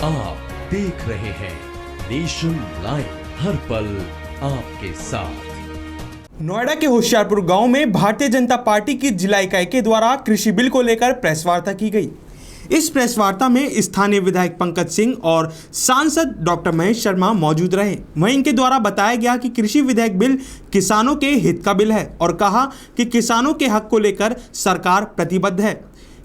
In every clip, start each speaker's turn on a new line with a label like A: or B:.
A: आप देख रहे हैं नेशन लाइव, हर पल आपके साथ।
B: नोएडा के होशियारपुर गांव में भारतीय जनता पार्टी की जिला इकाई के द्वारा कृषि बिल को लेकर प्रेस वार्ता की गई। इस प्रेस वार्ता में स्थानीय विधायक पंकज सिंह और सांसद डॉक्टर महेश शर्मा मौजूद रहे। वहीं इनके द्वारा बताया गया कि कृषि विधेयक बिल किसानों के हित का बिल है और कहा कि किसानों के हक को लेकर सरकार प्रतिबद्ध है।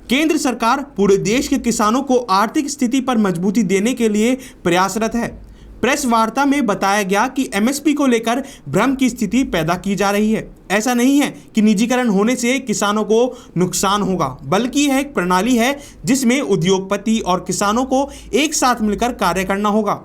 B: केंद्र सरकार पूरे देश के किसानों को आर्थिक स्थिति पर मजबूती देने के लिए प्रयासरत है। प्रेस वार्ता में बताया गया कि एमएसपी को लेकर भ्रम की स्थिति पैदा की जा रही है। ऐसा नहीं है कि निजीकरण होने से किसानों को नुकसान होगा, बल्कि यह एक प्रणाली है जिसमें उद्योगपति और किसानों को एक साथ मिलकर कार्य करना होगा।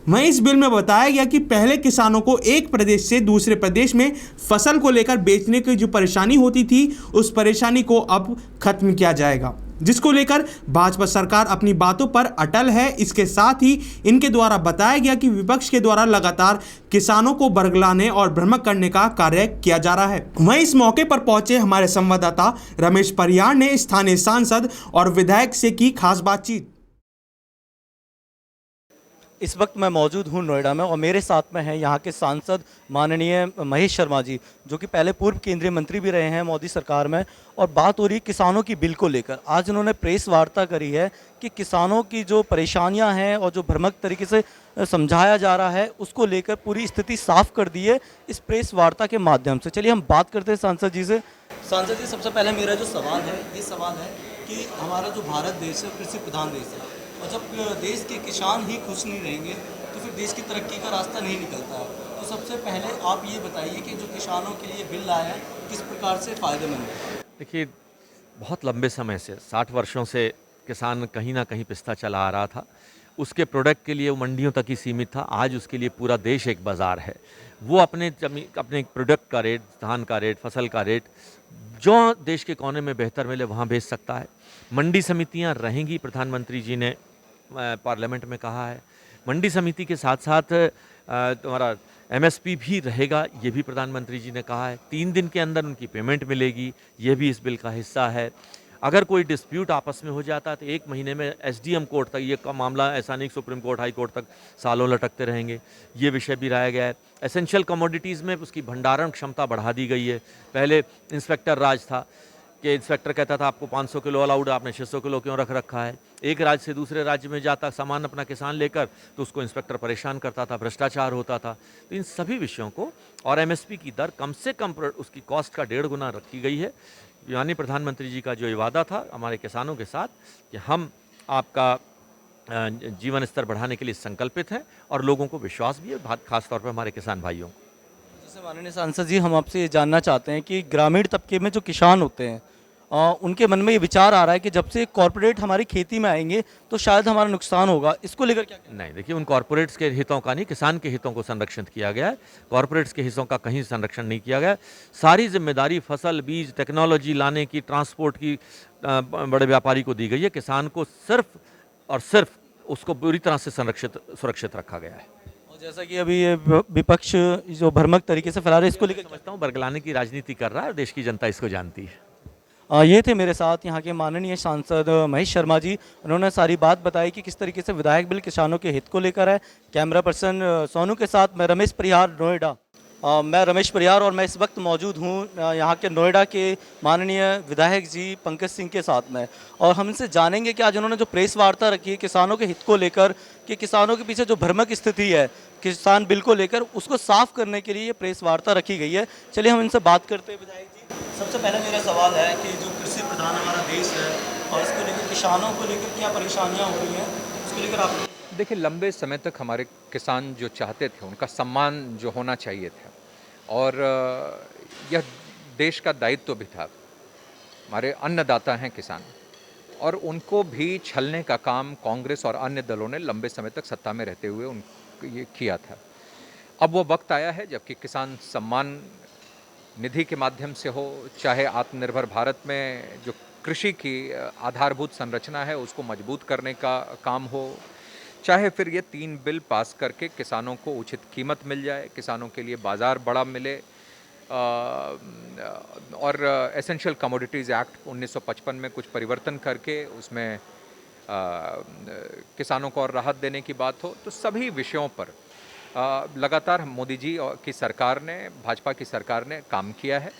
B: वहीं इस बिल में बताया गया कि पहले किसानों को एक प्रदेश से दूसरे प्रदेश में फसल को लेकर बेचने की जो परेशानी होती थी, उस परेशानी को अब खत्म किया जाएगा, जिसको लेकर भाजपा सरकार अपनी बातों पर अटल है। इसके साथ ही इनके द्वारा बताया गया कि विपक्ष के द्वारा लगातार किसानों को बरगलाने और भ्रमक करने का कार्य किया जा रहा है। वहीं इस मौके पर पहुंचे हमारे संवाददाता रमेश परिहार ने स्थानीय सांसद और विधायक से की खास बातचीत।
C: इस वक्त मैं मौजूद हूं नोएडा में और मेरे साथ में हैं यहां के सांसद माननीय महेश शर्मा जी, जो कि पहले पूर्व केंद्रीय मंत्री भी रहे हैं मोदी सरकार में। और बात हो रही किसानों की बिल को लेकर। आज उन्होंने प्रेस वार्ता करी है कि किसानों की जो परेशानियां हैं और जो भ्रमक तरीके से समझाया जा रहा है, उसको लेकर पूरी स्थिति साफ कर दी है इस प्रेस वार्ता के माध्यम से। चलिए हम बात करते हैं सांसद जी से। सांसद जी, सबसे पहले मेरा जो सवाल है ये सवाल है कि हमारा जो भारत देश है कृषि प्रधान देश है, और जब देश के किसान ही खुश नहीं रहेंगे तो फिर देश की तरक्की का रास्ता नहीं निकलता है। तो सबसे पहले आप ये बताइए कि जो किसानों के लिए बिल आया है किस प्रकार से फ़ायदेमंद है।
D: देखिए, बहुत लंबे समय से 60 वर्षों से किसान कहीं ना कहीं पिसता चला आ रहा था। उसके प्रोडक्ट के लिए वो मंडियों तक ही सीमित था। आज उसके लिए पूरा देश एक बाज़ार है। वो अपने प्रोडक्ट का रेट, धान का रेट, फसल का रेट जो देश के कोने में बेहतर मिले वहाँ बेच सकता है। मंडी समितियाँ रहेंगी, प्रधानमंत्री जी ने पार्लियामेंट में कहा है। मंडी समिति के साथ साथ तुम्हारा एमएसपी भी रहेगा, ये भी प्रधानमंत्री जी ने कहा है। 3 दिन के अंदर उनकी पेमेंट मिलेगी, ये भी इस बिल का हिस्सा है। अगर कोई डिस्प्यूट आपस में हो जाता है तो 1 महीने में एसडीएम कोर्ट तक ये का मामला, ऐसा नहीं सुप्रीम कोर्ट, हाई कोर्ट तक सालों लटकते रहेंगे, ये विषय भी रहा गया है। एसेंशियल कमोडिटीज़ में उसकी भंडारण क्षमता बढ़ा दी गई है। पहले इंस्पेक्टर राज था कि इंस्पेक्टर कहता था आपको 500 किलो अलाउड, आपने 600 किलो क्यों रख रखा है। एक राज्य से दूसरे राज्य में जाता सामान अपना किसान लेकर तो उसको इंस्पेक्टर परेशान करता था, भ्रष्टाचार होता था। तो इन सभी विषयों को और एमएसपी की दर कम से कम उसकी कॉस्ट का 1.5 गुना रखी गई है। यानी प्रधानमंत्री जी का जो ये वादा था हमारे किसानों के साथ कि हम आपका जीवन स्तर बढ़ाने के लिए संकल्पित हैं, और लोगों को विश्वास भी है, खासतौर पर हमारे किसान भाइयों को।
C: जैसे माननीय सांसद जी, हम आपसे ये जानना चाहते हैं कि ग्रामीण तबके में जो किसान होते हैं उनके मन में ये विचार आ रहा है कि जब से कॉरपोरेट हमारी खेती में आएंगे तो शायद हमारा नुकसान होगा। इसको लेकर क्या कहना है?
D: नहीं, देखिए, उन कॉरपोरेट्स के हितों का नहीं, किसान के हितों को संरक्षित किया गया है। कॉरपोरेट्स के हितों का कहीं संरक्षण नहीं किया गया। सारी जिम्मेदारी फसल, बीज, टेक्नोलॉजी लाने की, ट्रांसपोर्ट की बड़े व्यापारी को दी गई है। किसान को सिर्फ और सिर्फ उसको पूरी तरह से सुरक्षित रखा गया है।
C: और जैसा कि अभी ये विपक्ष जो भ्रमक तरीके से फैला रहे, इसको लेकर
D: समझता हूँ बरगलाने की राजनीति कर रहा है, देश की जनता इसको जानती है।
C: ये थे मेरे साथ यहाँ के माननीय सांसद महेश शर्मा जी। उन्होंने सारी बात बताई कि किस तरीके से विधायक बिल किसानों के हित को लेकर है। कैमरा पर्सन सोनू के साथ मैं रमेश परिहार, नोएडा। मैं रमेश परिहार और मैं इस वक्त मौजूद हूँ यहाँ के नोएडा के माननीय विधायक जी पंकज सिंह के साथ में, और हम इनसे जानेंगे कि आज उन्होंने जो प्रेस वार्ता रखी है किसानों के हित को लेकर, कि किसानों के पीछे जो भ्रमक स्थिति है किसान बिल को लेकर, उसको साफ करने के लिए ये प्रेस वार्ता रखी गई है। चलिए हम इनसे बात करते हैं। विधायक जी, सबसे पहले मेरा सवाल है कि जो कृषि प्रधान हमारा देश है और इसको लेकर किसानों को लेकर क्या परेशानियाँ हो रही हैं, उसको लेकर आप।
E: देखिए, लंबे समय तक हमारे किसान जो चाहते थे उनका सम्मान जो होना चाहिए था, और यह देश का दायित्व भी था। हमारे अन्नदाता हैं किसान, और उनको भी छलने का काम कांग्रेस और अन्य दलों ने लंबे समय तक सत्ता में रहते हुए ये किया था। अब वो वक्त आया है जबकि किसान सम्मान निधि के माध्यम से हो, चाहे आत्मनिर्भर भारत में जो कृषि की आधारभूत संरचना है उसको मजबूत करने का काम हो, चाहे फिर ये 3 बिल पास करके किसानों को उचित कीमत मिल जाए, किसानों के लिए बाज़ार बड़ा मिले, और एसेंशियल कमोडिटीज़ एक्ट 1955 में कुछ परिवर्तन करके उसमें किसानों को और राहत देने की बात हो, तो सभी विषयों पर लगातार मोदी जी की सरकार ने, भाजपा की सरकार ने काम किया है।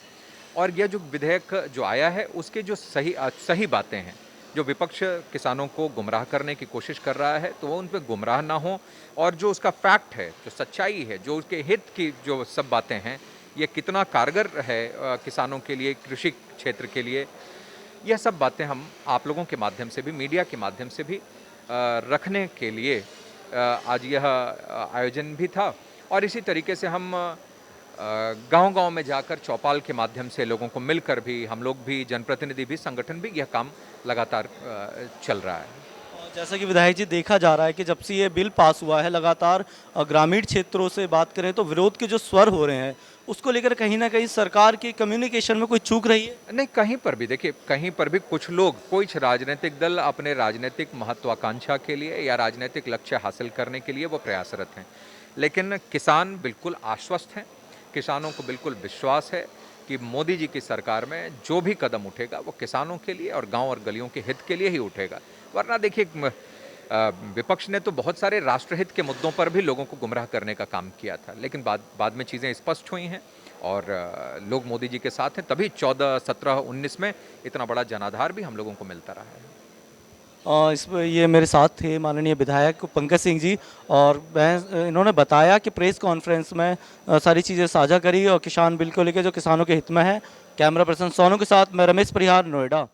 E: और यह जो विधेयक जो आया है उसके जो सही बातें हैं, जो विपक्ष किसानों को गुमराह करने की कोशिश कर रहा है तो वो उन पर गुमराह ना हो, और जो उसका फैक्ट है, जो सच्चाई है, जो उसके हित की जो सब बातें हैं, ये कितना कारगर है किसानों के लिए, कृषि क्षेत्र के लिए, यह सब बातें हम आप लोगों के माध्यम से भी, मीडिया के माध्यम से भी रखने के लिए आज यह आयोजन भी था। और इसी तरीके से हम गांव-गांव में जाकर चौपाल के माध्यम से लोगों को मिलकर भी, हम लोग भी, जनप्रतिनिधि भी, संगठन भी, यह काम लगातार चल रहा है।
C: जैसा कि विधायक जी देखा जा रहा है कि जब से ये बिल पास हुआ है लगातार ग्रामीण क्षेत्रों से बात करें तो विरोध के जो स्वर हो रहे हैं उसको लेकर कहीं ना कहीं सरकार की कम्युनिकेशन में कोई चूक रही है।
E: नहीं, कहीं पर भी देखिए, कहीं पर भी कुछ लोग, कुछ राजनीतिक दल अपने राजनीतिक महत्वाकांक्षा के लिए या राजनीतिक लक्ष्य हासिल करने के लिए वो प्रयासरत हैं, लेकिन किसान बिल्कुल आश्वस्त हैं। किसानों को बिल्कुल विश्वास है कि मोदी जी की सरकार में जो भी कदम उठेगा वो किसानों के लिए और गांव और गलियों के हित के लिए ही उठेगा। वरना देखिए, विपक्ष ने तो बहुत सारे राष्ट्रहित के मुद्दों पर भी लोगों को गुमराह करने का काम किया था, लेकिन बाद में चीज़ें स्पष्ट हुई हैं और लोग मोदी जी के साथ हैं, तभी 14, 17, 19 में इतना बड़ा जनाधार भी हम लोगों को मिलता रहा है।
C: ये मेरे साथ थे माननीय विधायक पंकज सिंह जी, और इन्होंने बताया कि प्रेस कॉन्फ्रेंस में सारी चीज़ें साझा करी और किसान बिल को लेकर जो किसानों के हित में है। कैमरा पर्सन सोनू के साथ मैं रमेश परिहार, नोएडा।